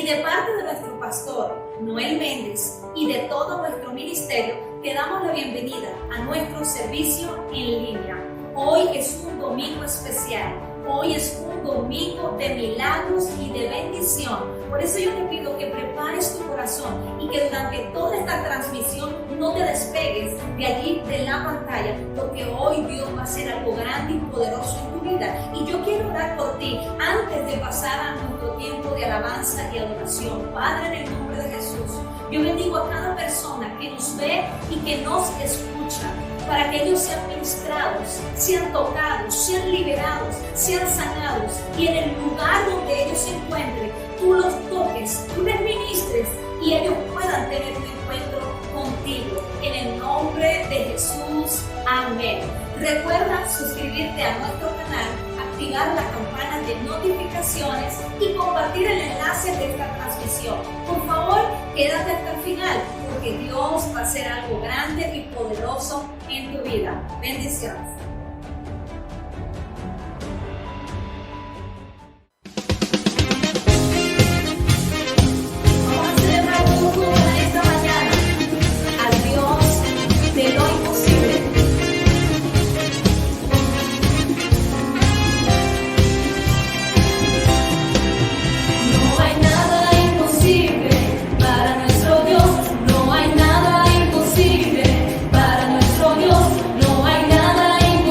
Y de parte de nuestro pastor, Noel Méndez, y de todo nuestro ministerio, te damos la bienvenida a nuestro servicio en línea. Hoy es un domingo especial. Hoy es un domingo de milagros y de bendición. Por eso yo te pido que prepares tu corazón y que durante toda esta transmisión no te despegues de allí de la pantalla, porque hoy Dios va a hacer algo grande y poderoso en tu vida. Y yo quiero orar por ti antes de pasar a nuestro tiempo de alabanza y adoración. Padre, en el nombre de Jesús, yo bendigo a cada persona que nos ve y que nos escucha, para que ellos sean ministrados, sean tocados, sean liberados, sean sanados, y en el lugar donde ellos se encuentren, tú los toques, tú les ministres y ellos puedan tener un encuentro contigo. En el nombre de Jesús, amén. Recuerda suscribirte a nuestro canal, activar la campana de notificaciones y compartir el enlace de esta transmisión. Por favor, quédate hasta el final, porque Dios va a hacer algo grande y poderoso en tu vida. Bendiciones. Vamos a celebrar juntos en esta mañana al Dios de lo imposible. No hay nada imposible para nuestro Dios. No hay nada imposible para nuestro Dios. No hay nada imposible.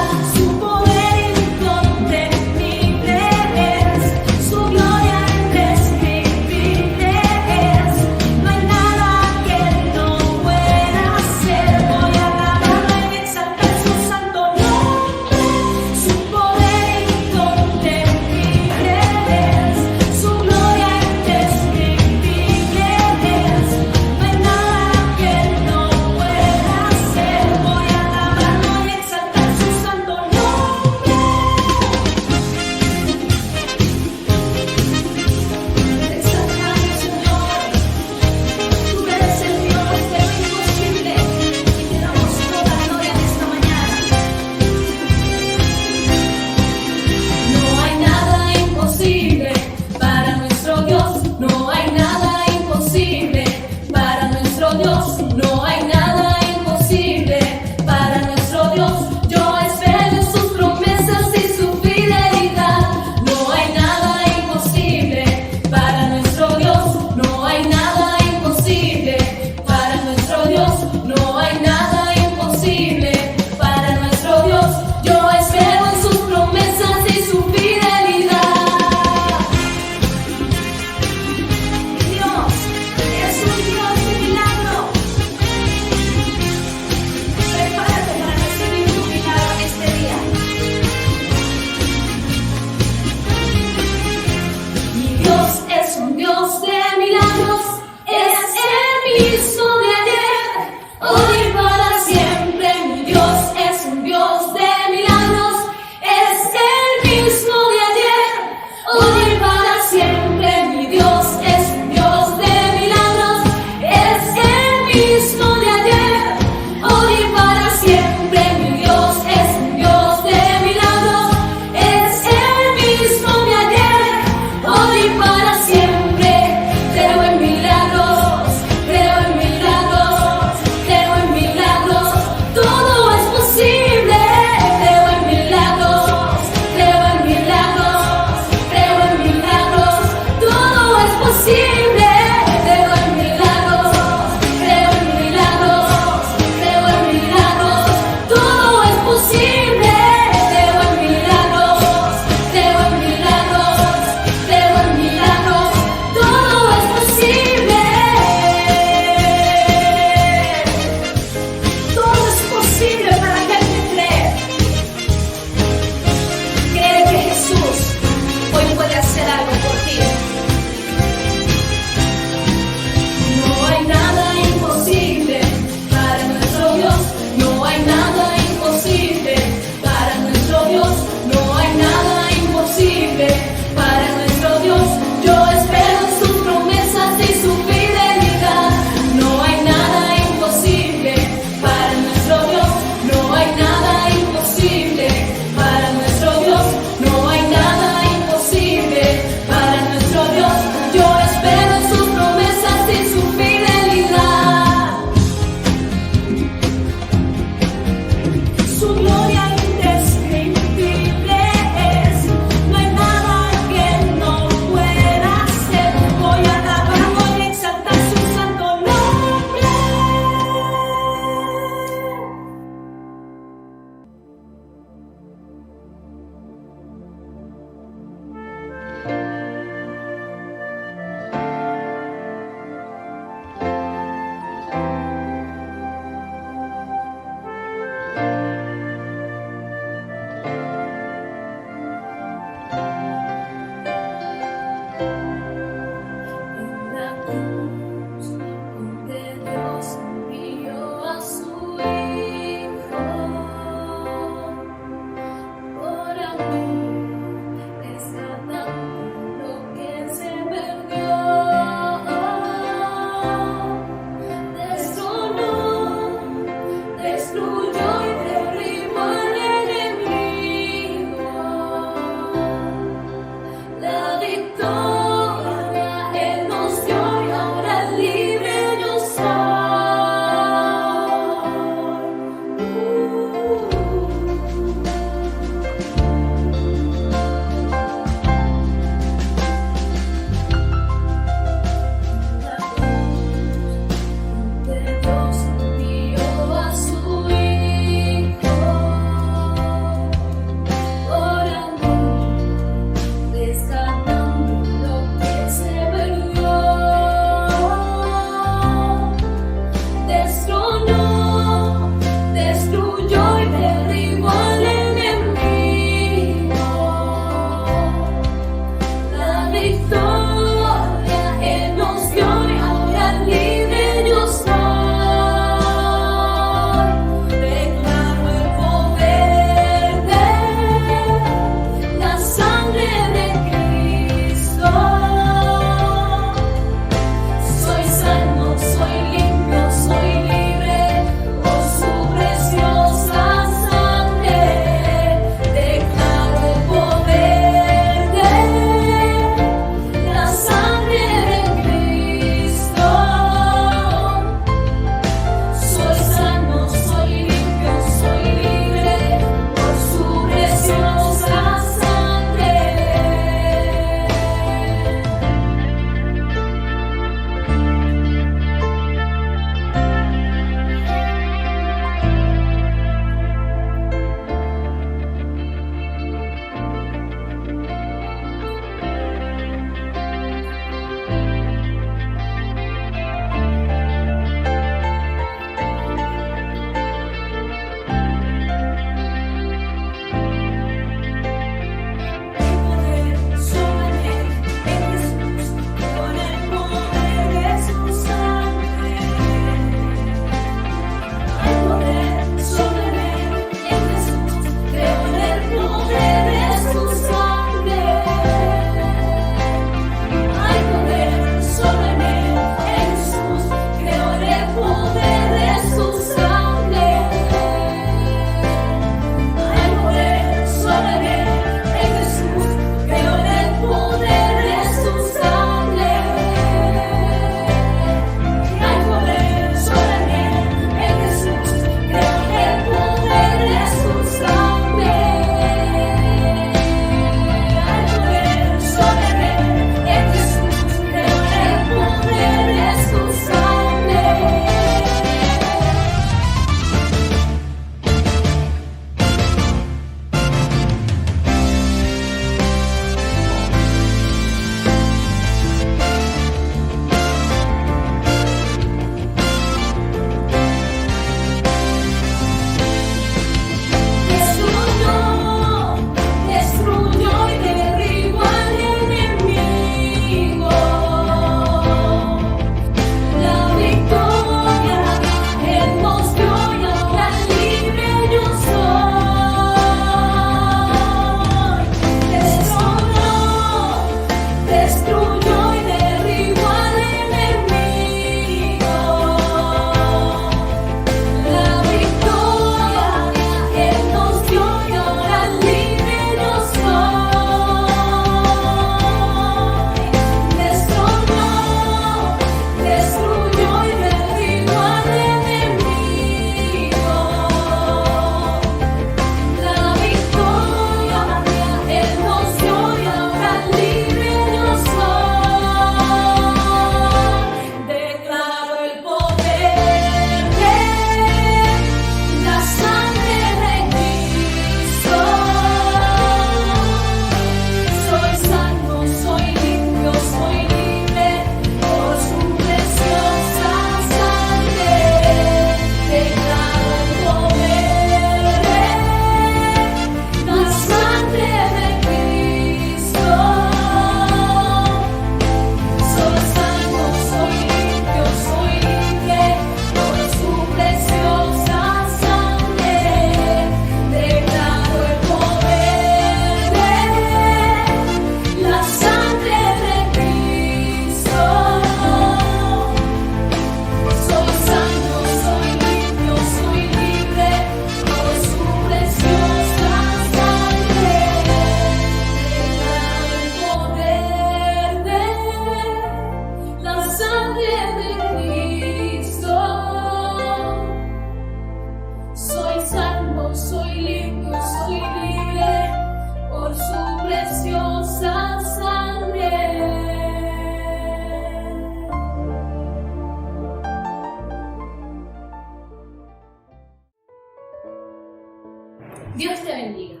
bendiga.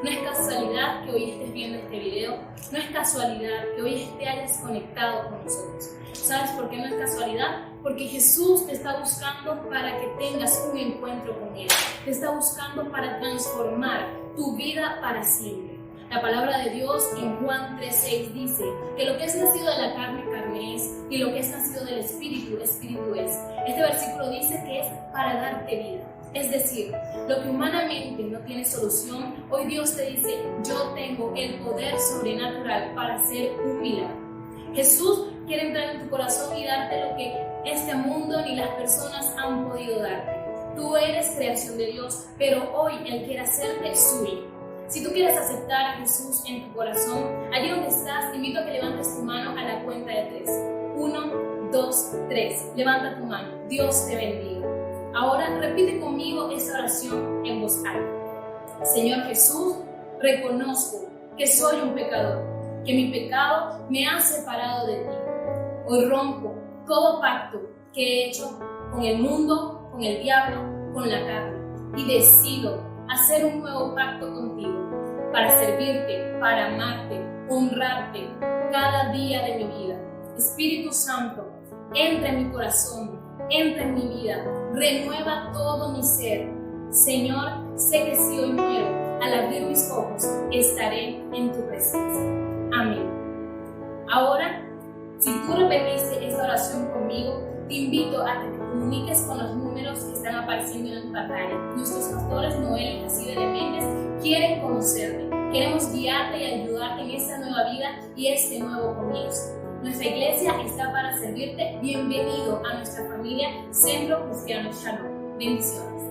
No es casualidad que hoy estés viendo este video, no es casualidad que hoy te hayas conectado con nosotros. ¿Sabes por qué no es casualidad? Porque Jesús te está buscando para que tengas un encuentro con Él. Te está buscando para transformar tu vida para siempre. La palabra de Dios en Juan 3:6 dice que lo que es nacido de la carne, carne es, y lo que es nacido del Espíritu, Espíritu es. Este versículo dice que es para darte vida. Es decir, lo que humanamente no tiene solución, hoy Dios te dice, yo tengo el poder sobrenatural para hacer un milagro. Jesús quiere entrar en tu corazón y darte lo que este mundo ni las personas han podido darte. Tú eres creación de Dios, pero hoy Él quiere hacerte suyo. Si tú quieres aceptar a Jesús en tu corazón, allí donde estás, te invito a que levantes tu mano a la cuenta de 3. 1, 2, 3. Levanta tu mano. Dios te bendiga. Ahora repite conmigo esta oración en voz alta. Señor Jesús, reconozco que soy un pecador, que mi pecado me ha separado de ti. Hoy rompo todo pacto que he hecho con el mundo, con el diablo, con la carne, y decido hacer un nuevo pacto contigo para servirte, para amarte, honrarte cada día de mi vida. Espíritu Santo, entra en mi corazón, entra en mi vida, renueva todo mi ser. Señor, sé que si hoy muero, al abrir mis ojos, estaré en tu presencia. Amén. Ahora, si tú repetiste esta oración conmigo, te invito a que te comuniques con los números que están apareciendo en tu pantalla. Nuestros pastores Noel y Jacibe de Méndez quieren conocerte. Queremos guiarte y ayudarte en esta nueva vida y este nuevo comienzo. Nuestra iglesia está para servirte. Bienvenido a nuestra familia Centro Cristiano Shalom. Bendiciones.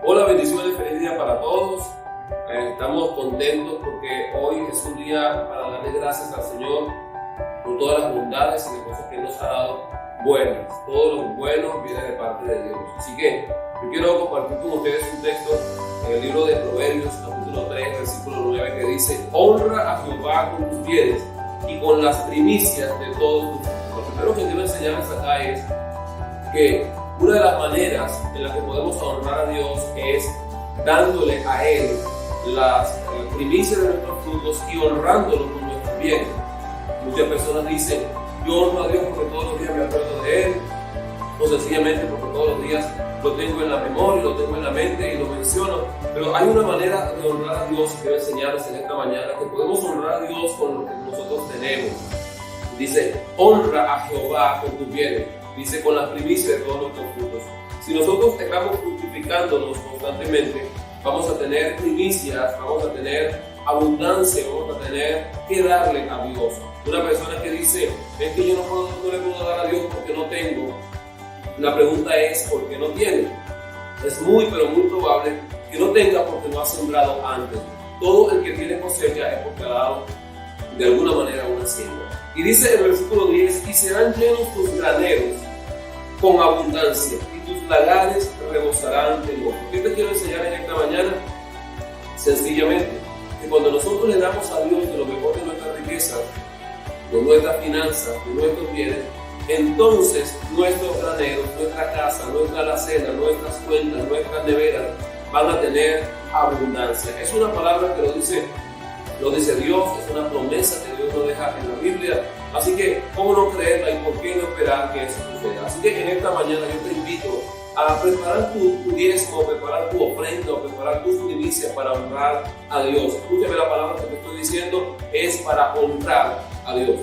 Hola, bendiciones, feliz día para todos. Estamos contentos porque hoy es un día para darle gracias al Señor por todas las bondades y las cosas que nos ha dado buenas. Todo lo bueno viene de parte de Dios. Así que yo quiero compartir con ustedes un texto en el libro de Proverbios, capítulo 3, versículo 9, que dice: honra a Jehová con tus bienes y con las primicias de todos tus frutos. Lo primero que quiero enseñarles acá es que una de las maneras en las que podemos honrar a Dios es dándole a Él las primicias de nuestros frutos y honrándolo con nuestros bienes. Muchas personas dicen: yo honro a Dios porque todos los días me acuerdo de Él, o sencillamente porque todos los días lo tengo en la memoria, lo tengo en la mente y lo menciono. Pero hay una manera de honrar a Dios que quiero enseñarles en esta mañana, que podemos honrar a Dios con lo que nosotros tenemos. Dice: honra a Jehová con tus bienes. Dice: con las primicias de todos nuestros frutos. Si nosotros estamos fructificándonos constantemente, vamos a tener primicias, vamos a tener abundancia, vamos a tener que darle a Dios. Una persona que dice: es que yo no le puedo dar a Dios porque no tengo. La pregunta es: ¿por qué no tiene? Es muy, pero muy probable que no tenga porque no ha sembrado antes. Todo el que tiene cosecha es porque ha dado de alguna manera una siembra. Y dice el versículo 10: y serán llenos tus graneros con abundancia, y tus lagares rebosarán de gozo. ¿Qué te quiero enseñar en esta mañana? Sencillamente, que cuando nosotros le damos a Dios de lo mejor de nuestra riqueza, de nuestras finanzas, de nuestros bienes, entonces nuestros graneros, nuestra casa, nuestra alacena, nuestras cuentas, nuestras neveras van a tener abundancia. Es una palabra que lo dice Dios, es una promesa que Dios nos deja en la Biblia. Así que, ¿cómo no creerla y por qué no esperar que eso suceda? Así que en esta mañana yo te invito a preparar tu diezmo, preparar tu ofrenda, preparar tus primicias para honrar a Dios. Escúchame, la palabra que te estoy diciendo es para honrar a Dios.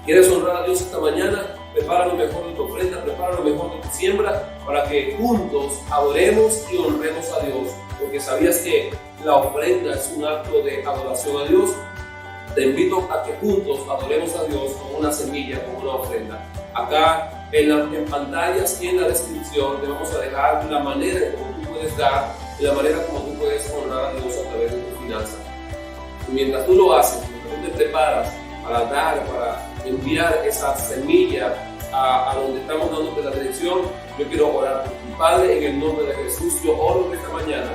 ¿Quieres honrar a Dios esta mañana? Prepara lo mejor de tu ofrenda, prepara lo mejor de tu siembra para que juntos adoremos y honremos a Dios. Porque ¿sabías que la ofrenda es un acto de adoración a Dios? Te invito a que juntos adoremos a Dios con una semilla, con una ofrenda. Acá en pantallas y en la descripción te vamos a dejar la manera como tú puedes dar y la manera como tú puedes honrar a Dios a través de tus finanzas. Y mientras tú lo haces, mientras tú te preparas para dar, para enviar esa semilla a donde estamos dándote la dirección, yo quiero orar por ti. Padre, en el nombre de Jesús, yo oro esta mañana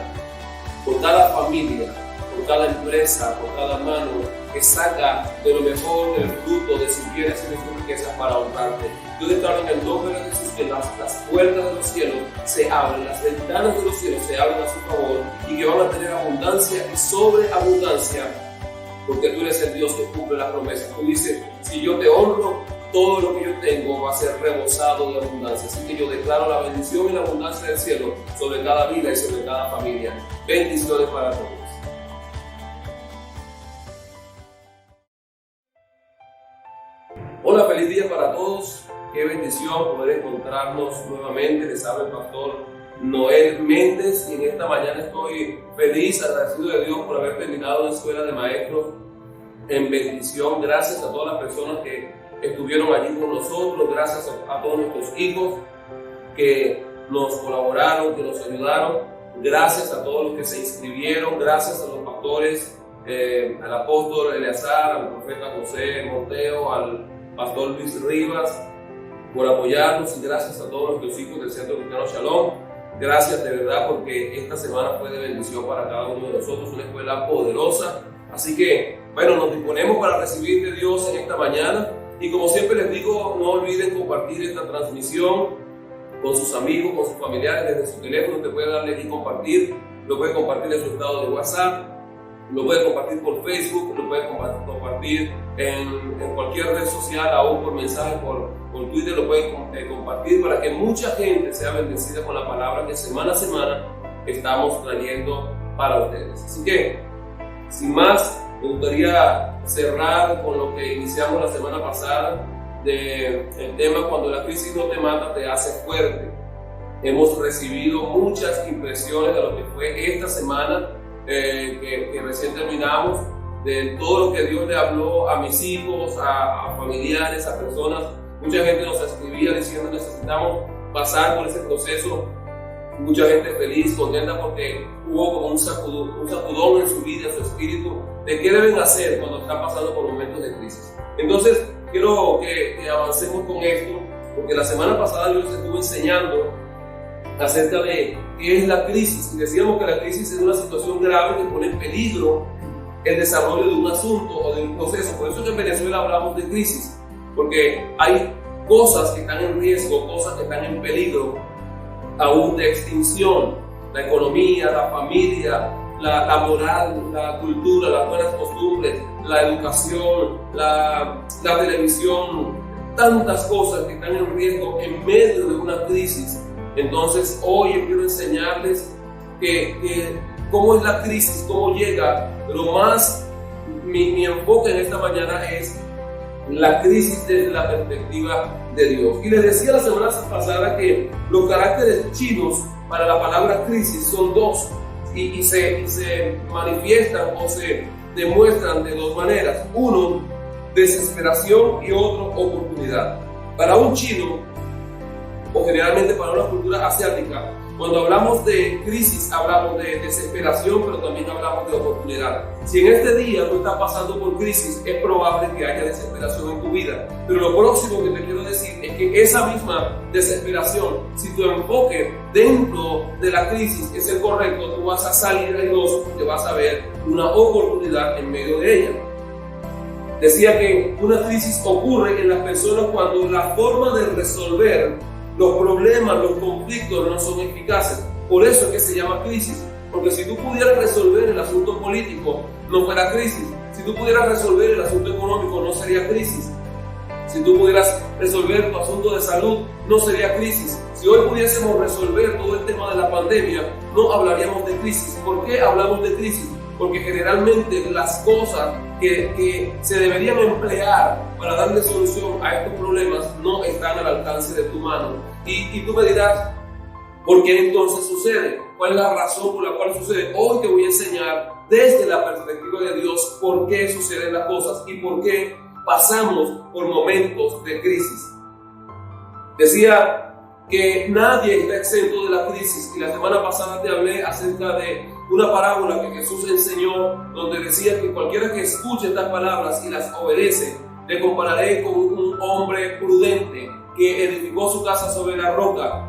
por cada familia, por cada empresa, por cada mano que saca de lo mejor del fruto de sus bienes y de sus riquezas para honrarte. Yo declaro en el nombre de Jesús que las puertas de los cielos se abren, las ventanas de los cielos se abren a su favor y que van a tener abundancia y sobreabundancia, porque tú eres el Dios que cumple las promesas. Tú dices, si yo te honro, todo lo que yo tengo va a ser rebosado de abundancia. Así que yo declaro la bendición y la abundancia del cielo sobre cada vida y sobre cada familia. Bendiciones para todos. Hola, feliz día para todos. Qué bendición poder encontrarnos nuevamente. Les habla el pastor Noel Méndez y en esta mañana estoy feliz, agradecido de Dios por haber terminado la escuela de maestros en bendición. Gracias a todas las personas que estuvieron allí con nosotros, gracias a todos nuestros hijos que nos colaboraron, que nos ayudaron, gracias a todos los que se inscribieron, gracias a los pastores, al apóstol Eleazar, al profeta José Monteo, al pastor Luis Rivas, por apoyarnos, y gracias a todos nuestros hijos del Centro Cristiano Shalom. Gracias de verdad, porque esta semana fue de bendición para cada uno de nosotros, una escuela poderosa. Así que, bueno, nos disponemos para recibir de Dios en esta mañana. Y como siempre les digo, no olviden compartir esta transmisión con sus amigos, con sus familiares, desde su teléfono. Usted puede darle aquí compartir, lo puede compartir en su estado de WhatsApp, lo puede compartir por Facebook, lo puede compartir en cualquier red social, aún por mensaje, por Twitter, lo puede compartir para que mucha gente sea bendecida con la palabra que semana a semana estamos trayendo para ustedes. Así que, sin más, me gustaría cerrar con lo que iniciamos la semana pasada, el tema cuando la crisis no te mata, te hace fuerte. Hemos recibido muchas impresiones de lo que fue esta semana que recién terminamos, de todo lo que Dios le habló a mis hijos, a familiares, a personas. Mucha gente nos escribía diciendo necesitamos pasar por ese proceso. Mucha gente feliz, contenta, porque hubo como un sacudón en su vida, en su espíritu, de qué deben hacer cuando están pasando por momentos de crisis. Entonces, quiero que avancemos con esto, porque la semana pasada yo les estuve enseñando acerca de qué es la crisis, y decíamos que la crisis es una situación grave que pone en peligro el desarrollo de un asunto o de un proceso. Por eso que en Venezuela hablamos de crisis, porque hay cosas que están en riesgo, cosas que están en peligro aún de extinción: la economía, la familia, la moral, la cultura, las buenas costumbres, la educación, la televisión, tantas cosas que están en riesgo en medio de una crisis. Entonces hoy yo quiero enseñarles que cómo es la crisis, cómo llega, pero más mi enfoque en esta mañana es la crisis desde la perspectiva de Dios. Y les decía la semana pasada que los caracteres chinos para la palabra crisis son dos, y se manifiestan o se demuestran de dos maneras: uno, desesperación, y otro, oportunidad. Para un chino, o generalmente para una cultura asiática, cuando hablamos de crisis hablamos de desesperación, pero también hablamos de oportunidad. Si en este día tú estás pasando por crisis, es probable que haya desesperación en tu vida. Pero lo próximo que te quiero decir es que esa misma desesperación, si tu enfoque dentro de la crisis es el correcto, tú vas a salir airoso porque vas a ver una oportunidad en medio de ella. Decía que una crisis ocurre en las personas cuando la forma de resolver los problemas, los conflictos no son eficaces. Por eso es que se llama crisis. Porque si tú pudieras resolver el asunto político, no fuera crisis. Si tú pudieras resolver el asunto económico, no sería crisis. Si tú pudieras resolver tu asunto de salud, no sería crisis. Si hoy pudiésemos resolver todo el tema de la pandemia, no hablaríamos de crisis. ¿Por qué hablamos de crisis? Porque generalmente las cosas que se deberían emplear para darle solución a estos problemas no están al alcance de tu mano. Y tú me dirás, ¿por qué entonces sucede? ¿Cuál es la razón por la cual sucede? Hoy te voy a enseñar desde la perspectiva de Dios por qué suceden las cosas y por qué pasamos por momentos de crisis. Decía que nadie está exento de la crisis, y la semana pasada te hablé acerca de una parábola que Jesús enseñó, donde decía que cualquiera que escuche estas palabras y las obedece, le compararé con un hombre prudente que edificó su casa sobre la roca.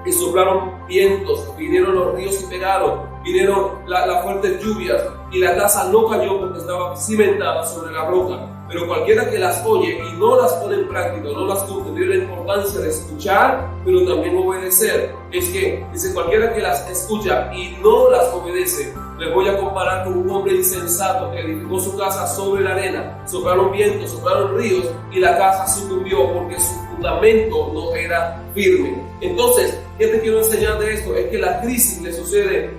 y soplaron vientos, vinieron los ríos y pegaron, vinieron las fuertes lluvias, y la casa no cayó porque estaba cimentada sobre la roca. Pero cualquiera que las oye y no las pone en práctica, no las cumple, la importancia de escuchar, pero también obedecer. Es que, dice, cualquiera que las escucha y no las obedece, les voy a comparar con un hombre insensato que edificó su casa sobre la arena. Soplaron vientos, soplaron ríos, y la casa sucumbió porque su fundamento no era firme. Entonces, ¿qué te quiero enseñar de esto? Es que la crisis le sucede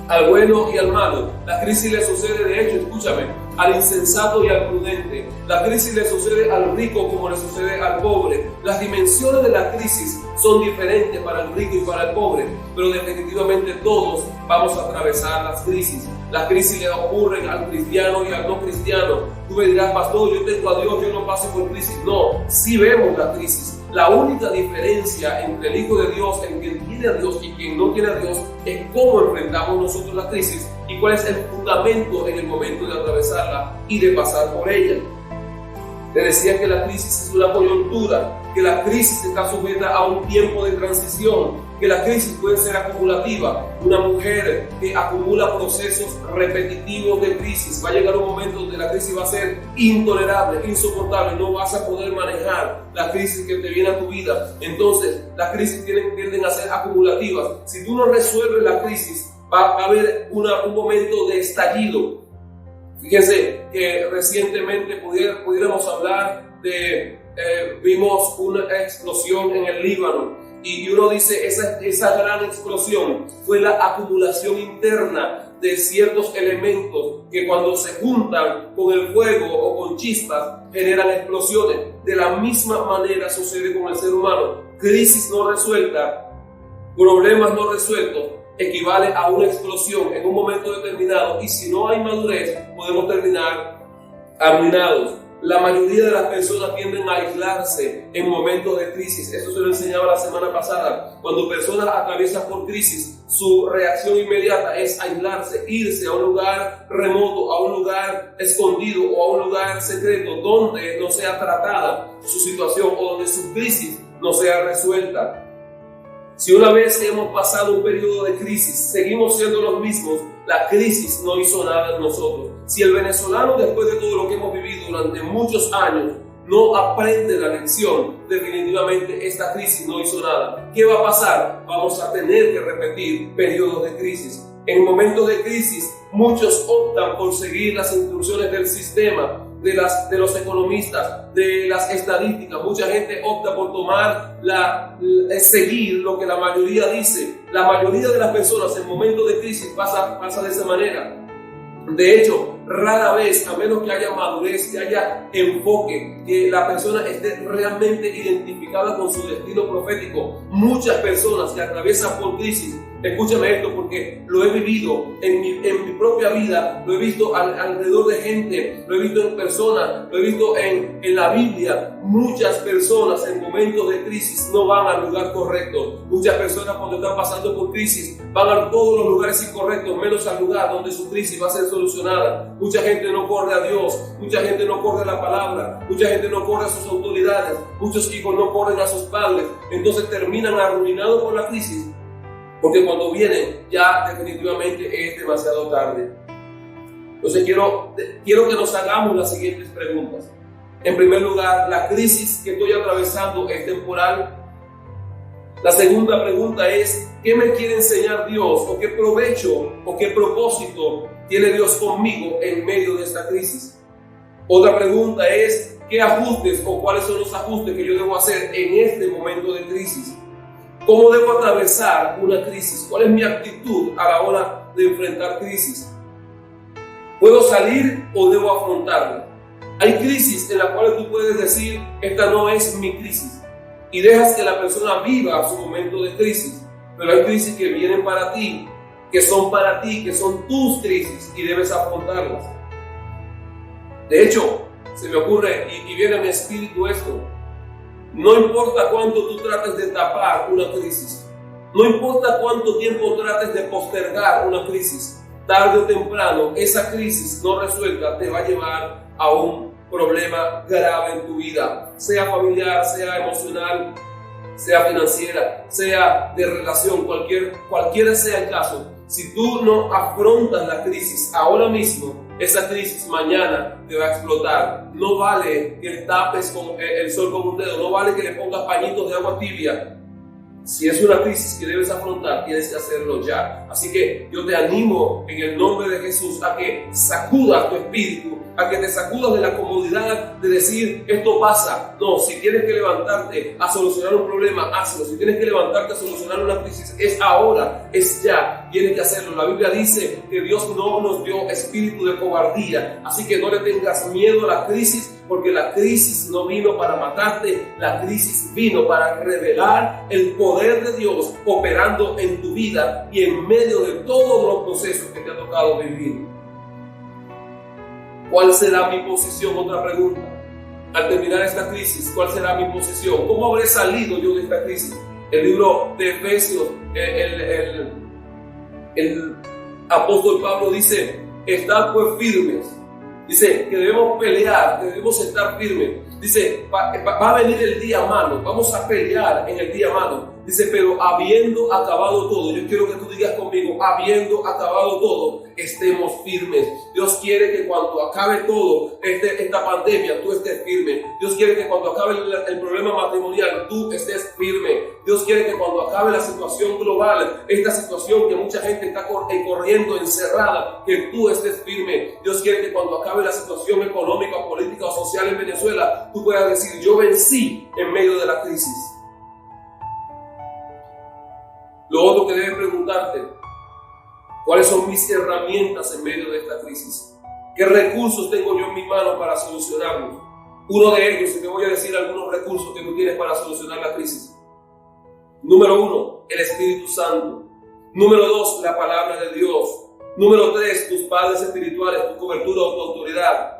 al bueno y al malo. La crisis le sucede, de hecho, escúchame, al insensato y al prudente. La crisis le sucede al rico como le sucede al pobre. Las dimensiones de la crisis son diferentes para el rico y para el pobre, pero definitivamente todos vamos a atravesar las crisis. Las crisis le ocurren al cristiano y al no cristiano. Tú me dirás, pastor, yo tengo a Dios, yo no paso por crisis. No, sí vemos la crisis. La única diferencia entre el Hijo de Dios, en quien tiene a Dios y quien no tiene a Dios, es cómo enfrentamos nosotros la crisis y cuál es el fundamento en el momento de atravesarla y de pasar por ella. Te decía que la crisis es una coyuntura, que la crisis está sujeta a un tiempo de transición, que la crisis puede ser acumulativa. Una mujer que acumula procesos repetitivos de crisis, va a llegar un momento donde la crisis va a ser intolerable, insoportable, no vas a poder manejar la crisis que te viene a tu vida. Entonces, las crisis tienden a ser acumulativas. Si tú no resuelves la crisis, va a haber un momento de estallido. Fíjense que recientemente pudiéramos hablar de, vimos una explosión en el Líbano, y uno dice, esa gran explosión fue la acumulación interna de ciertos elementos que cuando se juntan con el fuego o con chispas generan explosiones. De la misma manera sucede con el ser humano. Crisis no resuelta, problemas no resueltos, equivale a una explosión en un momento determinado, y si no hay madurez podemos terminar arruinados. La mayoría de las personas tienden a aislarse en momentos de crisis. Esto se lo enseñaba la semana pasada. Cuando personas atraviesan por crisis, su reacción inmediata es aislarse, irse a un lugar remoto, a un lugar escondido o a un lugar secreto donde no sea tratada su situación o donde su crisis no sea resuelta. Si una vez hemos pasado un periodo de crisis, seguimos siendo los mismos, la crisis no hizo nada en nosotros. Si el venezolano, después de todo lo que hemos vivido durante muchos años, no aprende la lección, definitivamente esta crisis no hizo nada. ¿Qué va a pasar? Vamos a tener que repetir periodos de crisis. En momentos de crisis, muchos optan por seguir las instrucciones del sistema, de los economistas, de las estadísticas. Mucha gente opta por seguir lo que la mayoría dice. La mayoría de las personas en momentos de crisis pasa de esa manera. De hecho, rara vez, a menos que haya madurez, que haya enfoque, que la persona esté realmente identificada con su destino profético, muchas personas que atraviesan por crisis, escúchame esto porque lo he vivido en mi propia vida, lo he visto alrededor de gente, lo he visto en personas, lo he visto en la Biblia. Muchas personas en momentos de crisis no van al lugar correcto. Muchas personas cuando están pasando por crisis van a todos los lugares incorrectos, menos al lugar donde su crisis va a ser solucionada. Mucha gente no corre a Dios, mucha gente no corre a la palabra, mucha gente no corre a sus autoridades, muchos hijos no corren a sus padres. Entonces terminan arruinados por la crisis, porque cuando vienen ya definitivamente es demasiado tarde. Entonces quiero que nos hagamos las siguientes preguntas. En primer lugar, ¿la crisis que estoy atravesando es temporal? La segunda pregunta es, ¿qué me quiere enseñar Dios? ¿O qué provecho o qué propósito tiene Dios conmigo en medio de esta crisis? Otra pregunta es, ¿qué ajustes o cuáles son los ajustes que yo debo hacer en este momento de crisis? ¿Cómo debo atravesar una crisis? ¿Cuál es mi actitud a la hora de enfrentar crisis? ¿Puedo salir o debo afrontarla? Hay crisis en las cuales tú puedes decir, esta no es mi crisis, y dejas que la persona viva su momento de crisis. Pero hay crisis que vienen para ti, que son tus crisis, y debes afrontarlas. De hecho, se me ocurre y viene a mi espíritu esto: no importa cuánto tú trates de tapar una crisis, no importa cuánto tiempo trates de postergar una crisis, tarde o temprano esa crisis no resuelta te va a llevar a un problema grave en tu vida, sea familiar, sea emocional, sea financiera, sea de relación, cualquiera sea el caso, si tú no afrontas la crisis ahora mismo, esa crisis mañana te va a explotar. No vale que le tapes con el sol con un dedo, no vale que le pongas pañitos de agua tibia. Si es una crisis que debes afrontar, tienes que hacerlo ya. Así que yo te animo en el nombre de Jesús a que sacudas tu espíritu, a que te sacudas de la comodidad de decir esto pasa. No, si tienes que levantarte a solucionar un problema, hazlo. Si tienes que levantarte a solucionar una crisis, es ahora, es ya. Tienes que hacerlo. La Biblia dice que Dios no nos dio espíritu de cobardía. Así que no le tengas miedo a la crisis, porque la crisis no vino para matarte, la crisis vino para revelar el poder de Dios operando en tu vida y en medio de todos los procesos que te ha tocado vivir. ¿Cuál será mi posición? Otra pregunta. Al terminar esta crisis, ¿cuál será mi posición? ¿Cómo habré salido yo de esta crisis? El libro de Efesios, el apóstol Pablo dice, estad pues firmes. Dice que debemos pelear, que debemos estar firmes. Dice, va a venir el día malo, vamos a pelear en el día malo. Dice, pero habiendo acabado todo, yo quiero que tú digas conmigo, habiendo acabado todo, estemos firmes. Dios quiere que cuando acabe todo, esta pandemia, tú estés firme. Dios quiere que cuando acabe el problema matrimonial, tú estés firme. Dios quiere que cuando acabe la situación global, esta situación que mucha gente está corriendo, encerrada, que tú estés firme. Dios quiere que cuando acabe la situación económica, política o social en Venezuela, tú puedas decir, yo vencí en medio de la crisis. Lo otro que debes preguntarte, ¿cuáles son mis herramientas en medio de esta crisis? ¿Qué recursos tengo yo en mi mano para solucionarlos? Uno de ellos, y te voy a decir algunos recursos que tú tienes para solucionar la crisis. Número 1, el Espíritu Santo. Número 2, la palabra de Dios. Número 3, tus padres espirituales, tu cobertura o tu autoridad.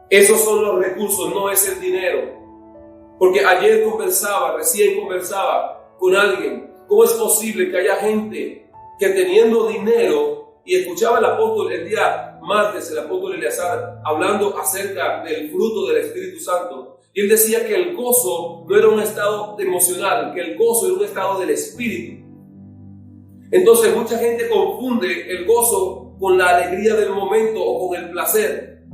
Esos son los recursos, no es el dinero. Porque ayer recién conversaba con alguien. ¿Cómo es posible que haya gente que teniendo dinero, y escuchaba el apóstol el día martes, el apóstol Eleazar, hablando acerca del fruto del Espíritu Santo, y él decía que el gozo no era un estado emocional, que el gozo era un estado del Espíritu. Entonces mucha gente confunde el gozo con la alegría del momento o con el placer.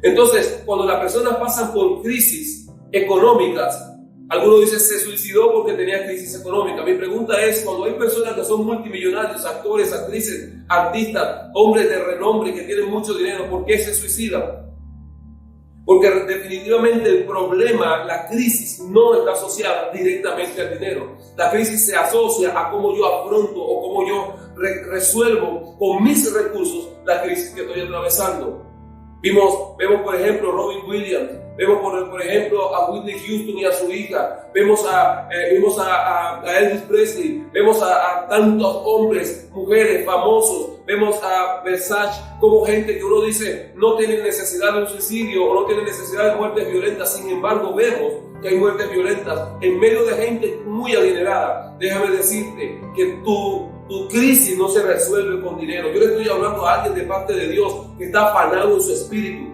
Entonces cuando las personas pasan por crisis económicas, algunos dicen se suicidó porque tenía crisis económica. Mi pregunta es, cuando hay personas que son multimillonarios, actores, actrices, artistas, hombres de renombre que tienen mucho dinero, ¿por qué se suicidan? Porque definitivamente el problema, la crisis, no está asociada directamente al dinero. La crisis se asocia a cómo yo afronto o cómo yo resuelvo con mis recursos la crisis que estoy atravesando. Vemos por ejemplo Robin Williams, vemos por ejemplo a Whitney Houston y a su hija, vimos a Elvis Presley, vemos a tantos hombres, mujeres famosos, vemos a Versace, como gente que uno dice no tiene necesidad de un suicidio o no tiene necesidad de muertes violentas. Sin embargo vemos que hay muertes violentas en medio de gente muy adinerada. Déjame decirte que tu crisis no se resuelve con dinero. Yo le estoy hablando a alguien de parte de Dios que está afanado en su espíritu.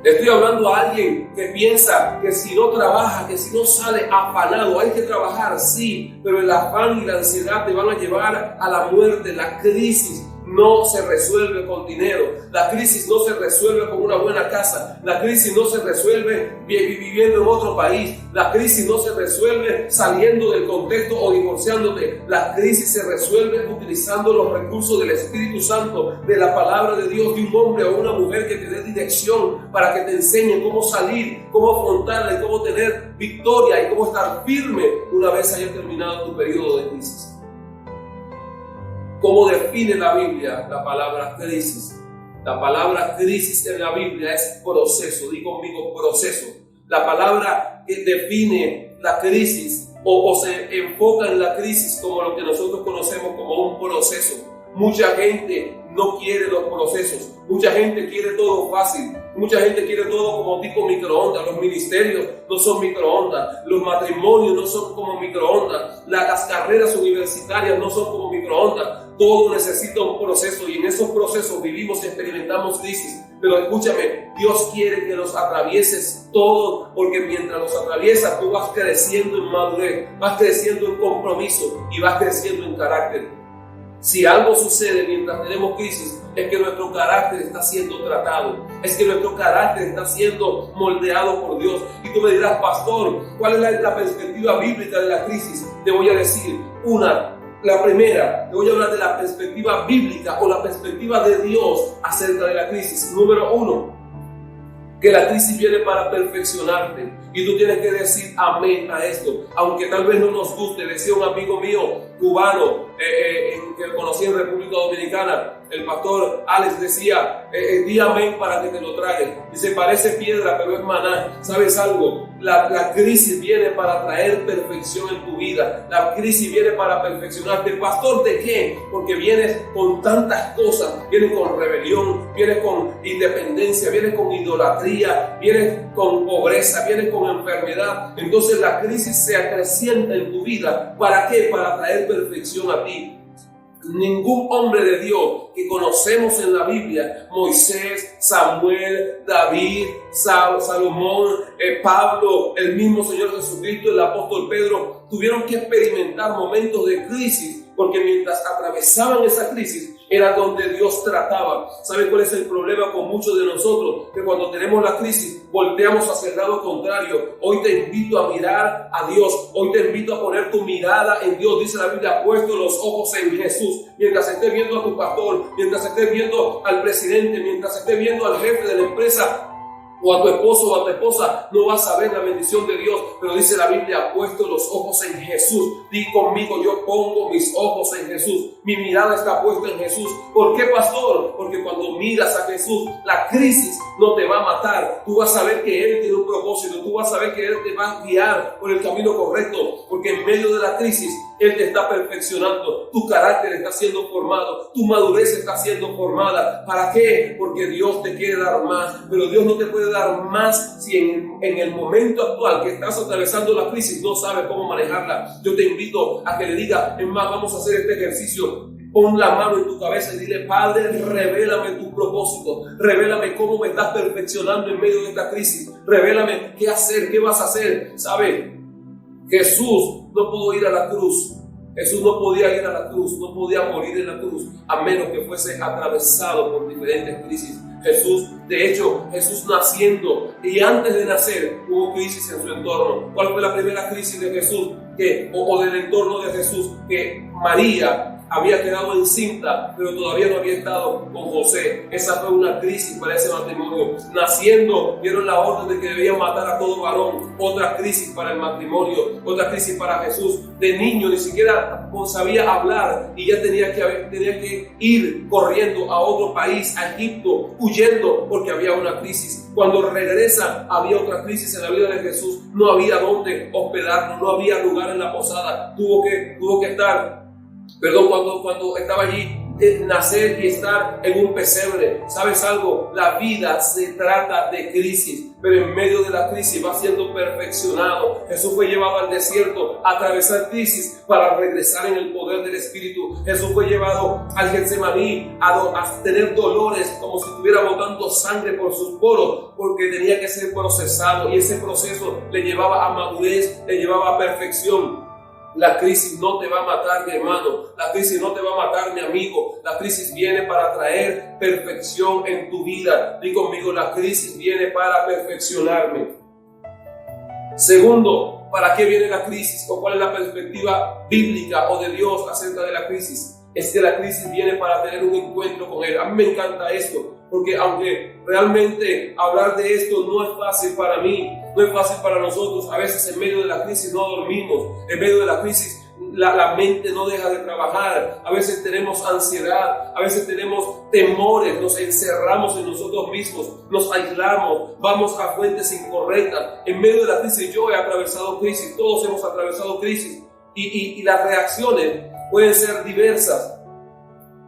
Le estoy hablando a alguien que piensa que si no trabaja, que si no sale afanado, hay que trabajar, sí, pero el afán y la ansiedad te van a llevar a la muerte. La crisis no se resuelve con dinero. La crisis no se resuelve con una buena casa. La crisis no se resuelve viviendo en otro país. La crisis no se resuelve saliendo del contexto o divorciándote. La crisis se resuelve utilizando los recursos del Espíritu Santo, de la palabra de Dios, de un hombre o una mujer que te dé dirección para que te enseñe cómo salir, cómo afrontarla y cómo tener victoria y cómo estar firme una vez haya terminado tu periodo de crisis. ¿Cómo define la Biblia la palabra crisis? La palabra crisis en la Biblia es proceso. Di conmigo, proceso. La palabra que define la crisis o se enfoca en la crisis como lo que nosotros conocemos como un proceso. Mucha gente no quiere los procesos. Mucha gente quiere todo fácil. Mucha gente quiere todo como tipo microondas. Los ministerios no son microondas. Los matrimonios no son como microondas. Las carreras universitarias no son como microondas. Todo necesita un proceso y en esos procesos vivimos y experimentamos crisis. Pero escúchame, Dios quiere que los atravieses todos, porque mientras los atraviesas tú vas creciendo en madurez, vas creciendo en compromiso y vas creciendo en carácter. Si algo sucede mientras tenemos crisis, es que nuestro carácter está siendo tratado, es que nuestro carácter está siendo moldeado por Dios. Y tú me dirás, pastor, ¿cuál es la perspectiva bíblica de la crisis? Te voy a decir la primera, te voy a hablar de la perspectiva bíblica o la perspectiva de Dios acerca de la crisis. Número 1, que la crisis viene para perfeccionarte y tú tienes que decir amén a esto, aunque tal vez no nos guste. Decía un amigo mío cubano que conocí en República Dominicana, el pastor Alex, decía, di amén para que te lo tragues. Dice, parece piedra pero es maná. ¿Sabes algo? La crisis viene para traer perfección en tu vida. La crisis viene para perfeccionarte. ¿Pastor de qué? Porque vienes con tantas cosas. Vienes con rebelión, vienes con independencia, vienes con idolatría, vienes con pobreza, vienes con enfermedad. Entonces la crisis se acrecienta en tu vida. ¿Para qué? Para traer perfección a ti. Ningún hombre de Dios que conocemos en la Biblia, Moisés, Samuel, David, Salomón, Pablo, el mismo Señor Jesucristo, el apóstol Pedro, tuvieron que experimentar momentos de crisis, porque mientras atravesaban esa crisis era donde Dios trataba. ¿Saben cuál es el problema con muchos de nosotros? Que cuando tenemos la crisis volteamos hacia el lado contrario. Hoy te invito a mirar a Dios. Hoy te invito a poner tu mirada en Dios. Dice la Biblia, puesto los ojos en Jesús. Mientras estés viendo a tu pastor, mientras estés viendo al presidente, mientras estés viendo al jefe de la empresa, o a tu esposo o a tu esposa, no vas a ver la bendición de Dios. Pero dice la Biblia, puesto los ojos en Jesús. Di conmigo, yo pongo mis ojos en Jesús. Mi mirada está puesta en Jesús. ¿Por qué, pastor? Porque cuando miras a Jesús, la crisis no te va a matar. Tú vas a ver que Él tiene un propósito. Tú vas a ver que Él te va a guiar por el camino correcto. Porque en medio de la crisis, Él te está perfeccionando. Tu carácter está siendo formado. Tu madurez está siendo formada. ¿Para qué? Porque Dios te quiere dar más. Pero Dios no te puede dar más si en el momento actual que estás atravesando la crisis no sabes cómo manejarla. Yo te invito a que le digas, es más, vamos a hacer este ejercicio. Pon la mano en tu cabeza y dile, Padre, revélame tu propósito. Revélame cómo me estás perfeccionando en medio de esta crisis. Revélame qué hacer, qué vas a hacer. ¿Sabes? Jesús no pudo ir a la cruz. Jesús no podía ir a la cruz, no podía morir en la cruz, a menos que fuese atravesado por diferentes crisis. Jesús naciendo y antes de nacer hubo crisis en su entorno. ¿Cuál fue la primera crisis de Jesús? O del entorno de Jesús? Que María había quedado encinta, pero todavía no había estado con José. Esa fue una crisis para ese matrimonio. Naciendo, dieron la orden de que debían matar a todo varón. Otra crisis para el matrimonio, otra crisis para Jesús. De niño ni siquiera sabía hablar y ya tenía que ir corriendo a otro país, a Egipto, huyendo porque había una crisis. Cuando regresa, había otra crisis en la vida de Jesús. No había dónde hospedarlo, no había lugar en la posada. Tuvo que estar, cuando estaba allí, nacer y estar en un pesebre. ¿Sabes algo? La vida se trata de crisis, pero en medio de la crisis va siendo perfeccionado. Jesús fue llevado al desierto a atravesar crisis para regresar en el poder del Espíritu. Jesús fue llevado al Getsemaní a tener dolores como si estuviera botando sangre por sus poros, porque tenía que ser procesado, y ese proceso le llevaba a madurez, le llevaba a perfección. La crisis no te va a matar, mi hermano. La crisis no te va a matar, mi amigo. La crisis viene para traer perfección en tu vida. Di conmigo, la crisis viene para perfeccionarme. Segundo, ¿para qué viene la crisis? ¿O cuál es la perspectiva bíblica o de Dios acerca de la crisis? Es que la crisis viene para tener un encuentro con Él. A mí me encanta esto, porque aunque realmente hablar de esto no es fácil para mí, no es fácil para nosotros. A veces en medio de la crisis no dormimos, en medio de la crisis la mente no deja de trabajar, a veces tenemos ansiedad, a veces tenemos temores, nos encerramos en nosotros mismos, nos aislamos, vamos a fuentes incorrectas. En medio de la crisis yo he atravesado crisis, todos hemos atravesado crisis, y las reacciones pueden ser diversas,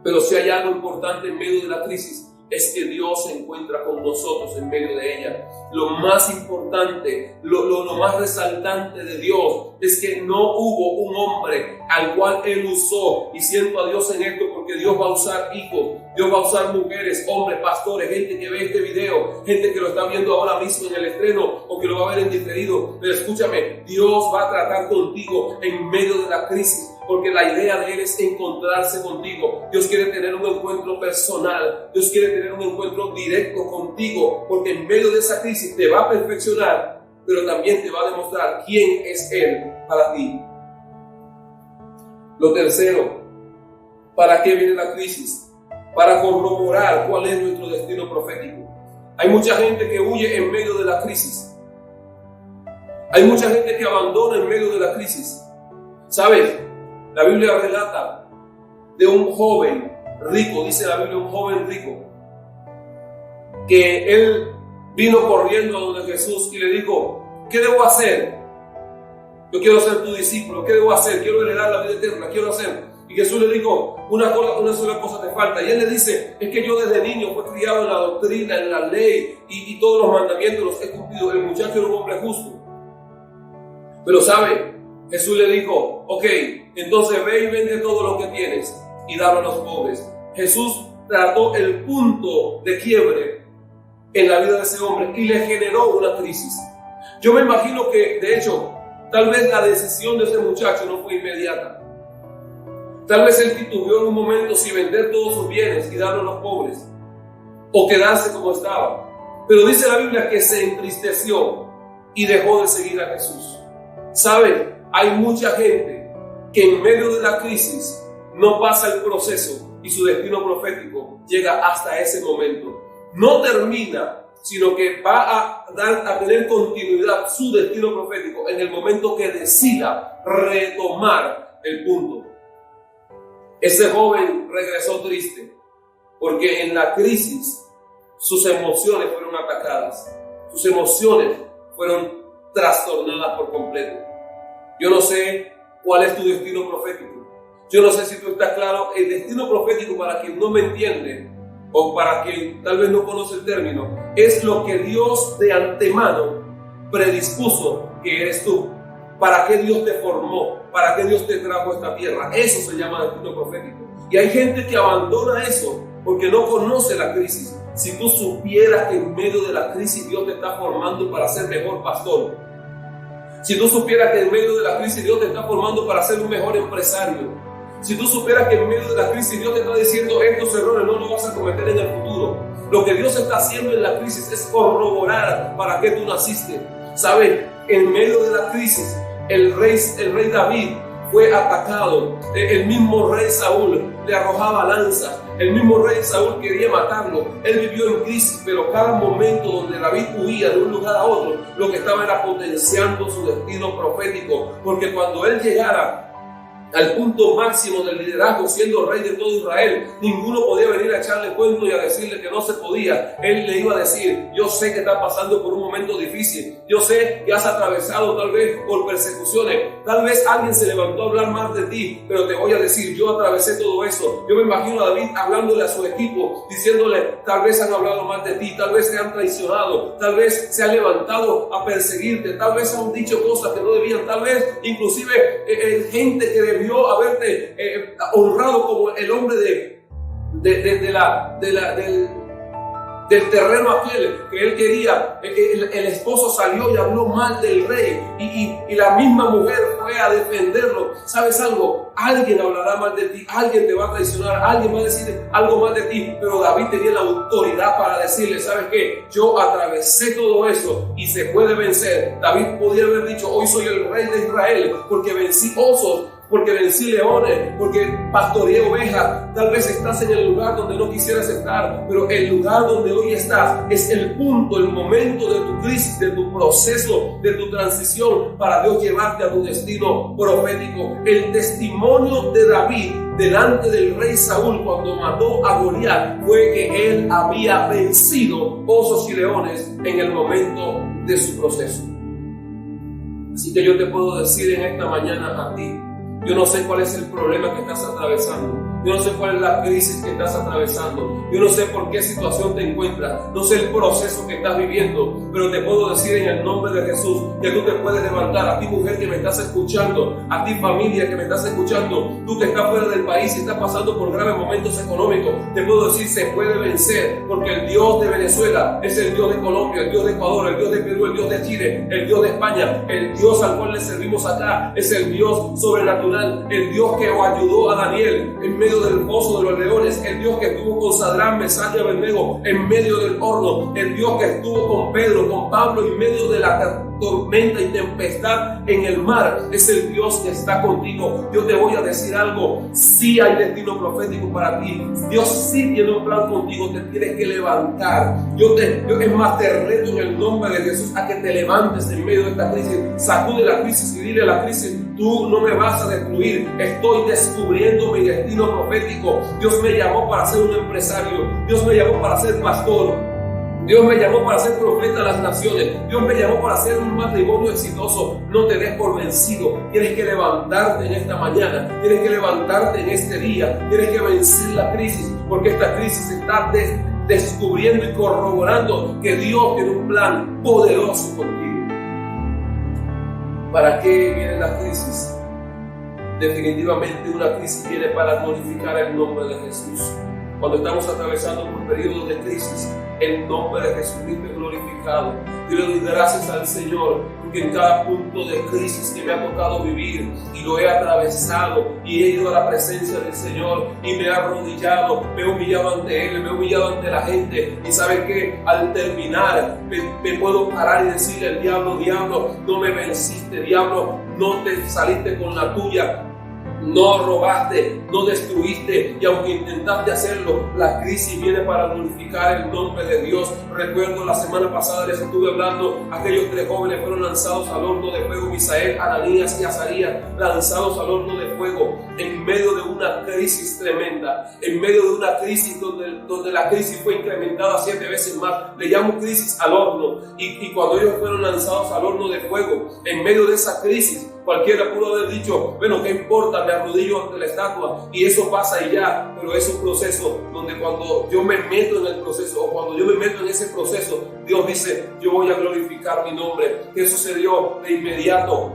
pero si hay algo importante en medio de la crisis, es que Dios se encuentra con nosotros en medio de ella. Lo más importante, lo más resaltante de Dios es que no hubo un hombre al cual Él usó, y siento a Dios en esto porque Dios va a usar hijos, Dios va a usar mujeres, hombres, pastores, gente que ve este video, gente que lo está viendo ahora mismo en el estreno o que lo va a ver en diferido. Pero escúchame, Dios va a tratar contigo en medio de la crisis, porque la idea de Él es encontrarse contigo. Dios quiere tener un encuentro personal, Dios quiere tener un encuentro directo contigo, porque en medio de esa crisis te va a perfeccionar, pero también te va a demostrar quién es Él para ti. Lo tercero, ¿para qué viene la crisis? Para corroborar cuál es nuestro destino profético. Hay mucha gente que huye en medio de la crisis. Hay mucha gente que abandona en medio de la crisis. ¿Sabes? La Biblia relata de un joven rico, dice la Biblia, un joven rico, que él vino corriendo a donde Jesús y le dijo: ¿qué debo hacer? Yo quiero ser tu discípulo. ¿Qué debo hacer? Quiero heredar la vida eterna. Quiero hacer. Y Jesús le dijo: una sola cosa te falta. Y él le dice: es que yo desde niño fui criado en la doctrina, en la ley, y todos los mandamientos los he cumplido. El muchacho era un hombre justo. Pero ¿sabe? Jesús le dijo: ok, entonces ve y vende todo lo que tienes y dalo a los pobres. Jesús trató el punto de quiebre en la vida de ese hombre y le generó una crisis. Yo me imagino que, de hecho, tal vez la decisión de ese muchacho no fue inmediata. Tal vez él titubeó en un momento si vender todos sus bienes y darlo a los pobres o quedarse como estaba. Pero dice la Biblia que se entristeció y dejó de seguir a Jesús. ¿Saben? Hay mucha gente que en medio de la crisis no pasa el proceso y su destino profético llega hasta ese momento. No termina, sino que va a tener continuidad su destino profético en el momento que decida retomar el punto. Ese joven regresó triste porque en la crisis sus emociones fueron atacadas, sus emociones fueron trastornadas por completo. Yo no sé cuál es tu destino profético. Yo no sé si tú estás claro. El destino profético, para quien no me entiende o para quien tal vez no conoce el término, es lo que Dios de antemano predispuso que eres tú. ¿Para qué Dios te formó? ¿Para qué Dios te trajo a esta tierra? Eso se llama destino profético. Y hay gente que abandona eso porque no conoce la crisis. Si tú supieras que en medio de la crisis Dios te está formando para ser mejor pastor. Si tú supieras que en medio de la crisis Dios te está formando para ser un mejor empresario. Si tú supieras que en medio de la crisis Dios te está diciendo: estos errores no los vas a cometer en el futuro. Lo que Dios está haciendo en la crisis es corroborar para qué tú naciste. ¿Sabes? En medio de la crisis, el rey David fue atacado. El mismo rey Saúl le arrojaba lanzas. El mismo rey Saúl quería matarlo. Él vivió en crisis, pero cada momento donde David huía de un lugar a otro, lo que estaba era potenciando su destino profético. Porque cuando él llegara al punto máximo del liderazgo, siendo rey de todo Israel, ninguno podía venir a echarle cuento y a decirle que no se podía. Él le iba a decir: yo sé que estás pasando por un momento difícil, yo sé que has atravesado tal vez por persecuciones, tal vez alguien se levantó a hablar más de ti, pero te voy a decir: yo atravesé todo eso. Yo me imagino a David hablándole a su equipo, diciéndole: tal vez han hablado mal de ti, tal vez te han traicionado, tal vez se han levantado a perseguirte, tal vez han dicho cosas que no debían, tal vez inclusive gente que debió haberte honrado como el hombre del terreno aquel que él quería. El esposo salió y habló mal del rey y la misma mujer fue a defenderlo. ¿Sabes algo? Alguien hablará mal de ti, alguien te va a traicionar, alguien va a decir algo mal de ti, pero David tenía la autoridad para decirle: ¿sabes qué? Yo atravesé todo eso y se puede vencer. David podía haber dicho: hoy soy el rey de Israel porque vencí osos, porque vencí leones, porque pastoreé ovejas. Tal vez estás en el lugar donde no quisieras estar, pero el lugar donde hoy estás es el punto, el momento de tu crisis, de tu proceso, de tu transición para Dios llevarte a tu destino profético. El testimonio de David delante del rey Saúl cuando mató a Goliat fue que él había vencido osos y leones en el momento de su proceso. Así que yo te puedo decir en esta mañana a ti: yo no sé cuál es el problema que estás atravesando. Yo no sé cuál es la crisis que estás atravesando. Yo no sé por qué situación te encuentras. No sé el proceso que estás viviendo. Pero te puedo decir en el nombre de Jesús que tú te puedes levantar. A ti, mujer que me estás escuchando, a ti, familia que me estás escuchando, tú que estás fuera del país y estás pasando por graves momentos económicos, te puedo decir, se puede vencer, porque el Dios de Venezuela es el Dios de Colombia, el Dios de Ecuador, el Dios de Perú, el Dios de Chile, el Dios de España. El Dios al cual le servimos acá es el Dios sobrenatural, el Dios que ayudó a Daniel en medio del foso de los leones, el Dios que estuvo con Sadrán, Mesach y Abednego en medio del horno, el Dios que estuvo con Pedro, con Pablo en medio de la tormenta y tempestad en el mar. Es el Dios que está contigo. Yo te voy a decir algo: sí hay destino profético para ti. Dios sí tiene un plan contigo. Te tienes que levantar. Yo es más, te reto en el nombre de Jesús a que te levantes en medio de esta crisis. Sacude la crisis y dile a la crisis: tú no me vas a destruir. Estoy descubriendo mi destino profético. Dios me llamó para ser un empresario. Dios me llamó para ser pastor. Dios me llamó para ser profeta a las naciones. Dios me llamó para ser un matrimonio exitoso. No te des por vencido. Tienes que levantarte en esta mañana. Tienes que levantarte en este día. Tienes que vencer la crisis, porque esta crisis está descubriendo y corroborando que Dios tiene un plan poderoso contigo. ¿Para qué viene la crisis? Definitivamente una crisis viene para glorificar el nombre de Jesús. Cuando estamos atravesando por periodos de crisis, el nombre de Jesucristo es glorificado. Yo le doy gracias al Señor, porque en cada punto de crisis que me ha tocado vivir y lo he atravesado y he ido a la presencia del Señor y me he arrodillado, me he humillado ante Él, me he humillado ante la gente, y ¿sabe qué? Al terminar me puedo parar y decirle al diablo: diablo, no me venciste, diablo, no te saliste con la tuya. No robaste, no destruiste, y aunque intentaste hacerlo, la crisis viene para glorificar el nombre de Dios. Recuerdo la semana pasada les estuve hablando, aquellos 3 jóvenes fueron lanzados al horno de fuego: Misael, Ananías y Azarías, lanzados al horno de fuego en medio de una crisis tremenda, en medio de una crisis donde la crisis fue incrementada 7 veces más. Le llamo crisis al horno, y cuando ellos fueron lanzados al horno de fuego, en medio de esa crisis, cualquiera pudo haber dicho: bueno, ¿qué importa? Me arrodillo ante la estatua y eso pasa y ya. Pero es un proceso donde cuando yo me meto en el proceso, o cuando yo me meto en ese proceso, Dios dice: yo voy a glorificar mi nombre. ¿Qué sucedió? De inmediato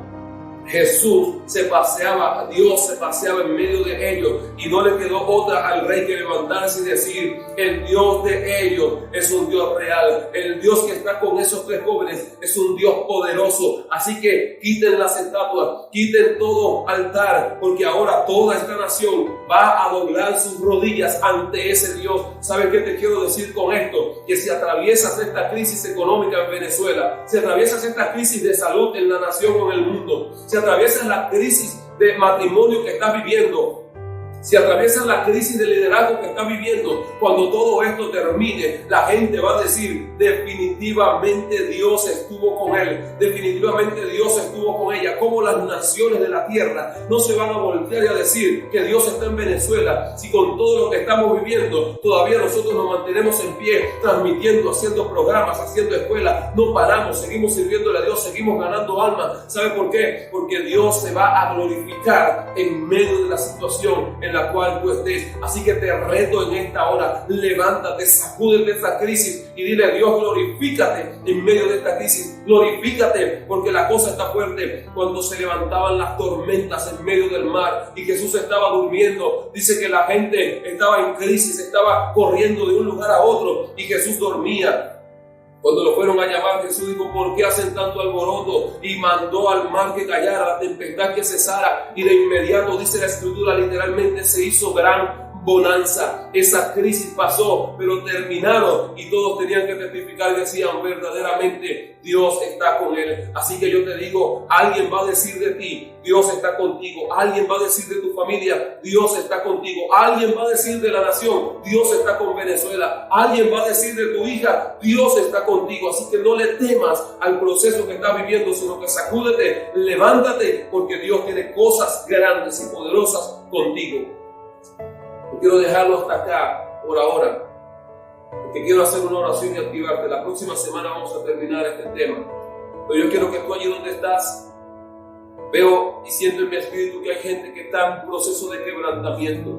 Jesús se paseaba, Dios se paseaba en medio de ellos, y no le quedó otra al rey que levantarse y decir: el Dios de ellos es un Dios real. El Dios que está con esos 3 jóvenes es un Dios poderoso. Así que quiten las estatuas, quiten todo altar, porque ahora toda esta nación va a doblar sus rodillas ante ese Dios. ¿Sabes qué te quiero decir con esto? Que si atraviesas esta crisis económica en Venezuela, si atraviesas esta crisis de salud en la nación o en el mundo, si atraviesas la crisis de matrimonio que estás viviendo, si atraviesas la crisis de liderazgo que estás viviendo, cuando todo esto termine, la gente va a decir: definitivamente Dios estuvo con él, definitivamente Dios estuvo con ella. Como las naciones de la tierra no se van a voltear y a decir que Dios está en Venezuela, si con todo lo que estamos viviendo todavía nosotros nos mantenemos en pie, transmitiendo, haciendo programas, haciendo escuelas, no paramos, seguimos sirviéndole a Dios, seguimos ganando almas. ¿Sabe por qué? Porque Dios se va a glorificar en medio de la situación en la cual tú estés. Así que te reto en esta hora: levántate, sacúdete esta crisis y dile a Dios: glorifícate en medio de esta crisis, glorifícate, porque la cosa está fuerte. Cuando se levantaban las tormentas en medio del mar y Jesús estaba durmiendo, dice que la gente estaba en crisis, estaba corriendo de un lugar a otro y Jesús dormía. Cuando lo fueron a llamar, Jesús dijo: ¿por qué hacen tanto alboroto? Y mandó al mar que callara, la tempestad que cesara, y de inmediato, dice la Escritura, literalmente se hizo gran bonanza. Esa crisis pasó, pero terminaron, y todos tenían que testificar y decían: verdaderamente Dios está con él. Así que yo te digo, alguien va a decir de ti: Dios está contigo. Alguien va a decir de tu familia: Dios está contigo. Alguien va a decir de la nación: Dios está con Venezuela. Alguien va a decir de tu hija: Dios está contigo. Así que no le temas al proceso que estás viviendo, sino que sacúdete, levántate, porque Dios tiene cosas grandes y poderosas contigo. No quiero dejarlo hasta acá por ahora, porque quiero hacer una oración y activarte. La próxima semana vamos a terminar este tema, pero yo quiero que tú, allí donde estás, veo y siento en mi espíritu que hay gente que está en un proceso de quebrantamiento.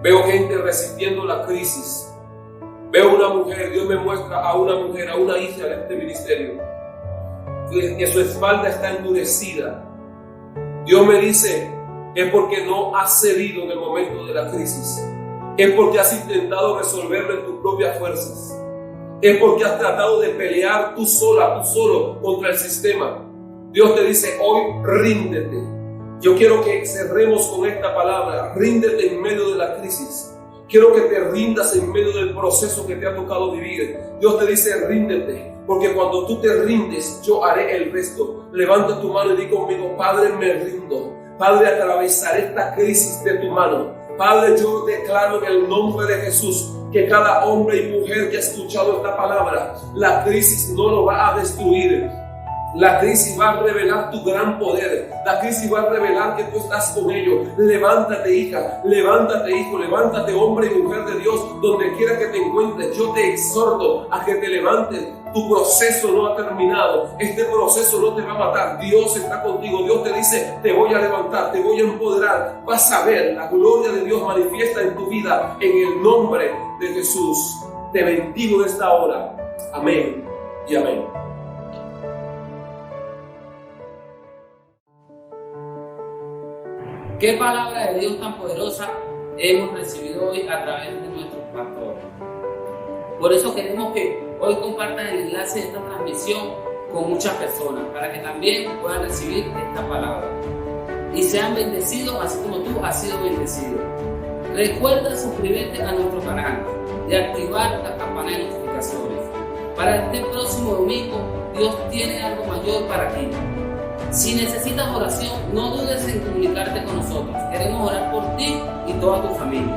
Veo gente resistiendo la crisis. Veo una mujer, Dios me muestra a una mujer, a una hija de este ministerio, que su espalda está endurecida. Dios me dice, es porque no has cedido en el momento de la crisis. Es porque has intentado resolverlo en tus propias fuerzas. Es porque has tratado de pelear tú sola, tú solo contra el sistema. Dios te dice hoy, ríndete. Yo quiero que cerremos con esta palabra, ríndete en medio de la crisis. Quiero que te rindas en medio del proceso que te ha tocado vivir. Dios te dice, ríndete, porque cuando tú te rindes, yo haré el resto. Levanta tu mano y di conmigo, Padre, me rindo. Padre, atravesaré esta crisis de tu mano. Padre, yo declaro en el nombre de Jesús que cada hombre y mujer que ha escuchado esta palabra, la crisis no lo va a destruir. La crisis va a revelar tu gran poder. La crisis va a revelar que tú estás con ellos. Levántate, hija. Levántate, hijo. Levántate, hombre y mujer de Dios. Donde quiera que te encuentres, yo te exhorto a que te levantes. Tu proceso no ha terminado. Este proceso no te va a matar. Dios está contigo. Dios te dice, te voy a levantar, te voy a empoderar. Vas a ver la gloria de Dios manifiesta en tu vida en el nombre de Jesús. Te bendigo en esta hora. Amén y amén. ¿Qué palabra de Dios tan poderosa hemos recibido hoy a través de nuestros pastores? Por eso queremos que hoy compartan el enlace de esta transmisión con muchas personas, para que también puedan recibir esta palabra y sean bendecidos así como tú has sido bendecido. Recuerda suscribirte a nuestro canal y activar la campana de notificaciones. Para este próximo domingo, Dios tiene algo mayor para ti. Si necesitas oración, no dudes en comunicarte con nosotros. Queremos orar por ti y toda tu familia.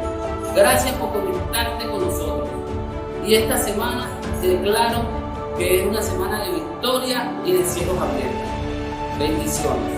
Gracias por conectarte con nosotros. Y esta semana declaro que es una semana de victoria y de cielos abiertos. Bendiciones.